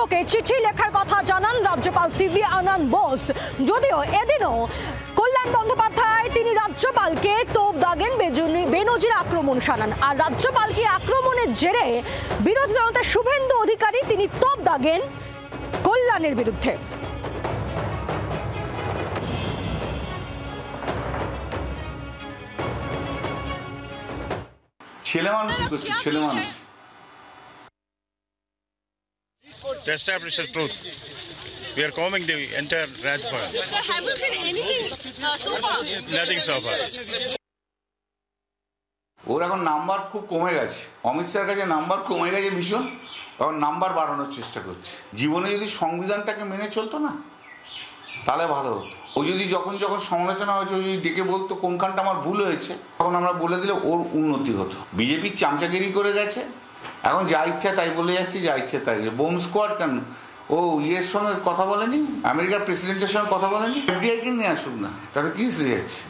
রাষ্ট্রকে চিঠি লেখার কথা জানান রাজ্যপাল সিভি আনন্দ বোস। যদিও এদিনও কল্যাণ বন্দ্যোপাধ্যায় তিনি রাজ্যপালকে তোপ দাগেন, বেনজির আক্রমণ শানান। আর রাজ্যপালকে আক্রমণের জেরে বিরোধী দলনেতা শুভেন্দু অধিকারী তিনি তোপ দাগেন কল্যাণের বিরুদ্ধে। ছেলে মানুষই করছে, ছেলে মানুষ। To establish the truth, we are combing the entire Rajbhavan. Sir, have you seen anything so far? Nothing so far. ওর এখন নাম্বার খুব কমে গেছে, অমিত শাহের কাছে নাম্বার কমে গেছে ভীষণ, এখন নাম্বার বাড়ানোর চেষ্টা করছে। জীবনে যদি সংবিধানটাকে মেনে চলতো না তাহলে ভালো হতো। ও যদি যখন যখন সমালোচনা হয়েছে, ও যদি ডেকে বলতো কোনখানটা আমার ভুল হয়েছে, তখন আমরা বলে দিলে ওর উন্নতি হতো। বিজেপির চামচাগিরি করে গেছে, এখন যা ইচ্ছা তাই বলে যাচ্ছে, যা ইচ্ছা তাই। বোম স্কোয়াড কেন ও ইয়ের সঙ্গে কথা বলেনি, আমেরিকার প্রেসিডেন্টের সঙ্গে কথা বলেনি, এফডিআই কে নিয়ে আসুক না, তাতে কি এসে যাচ্ছে।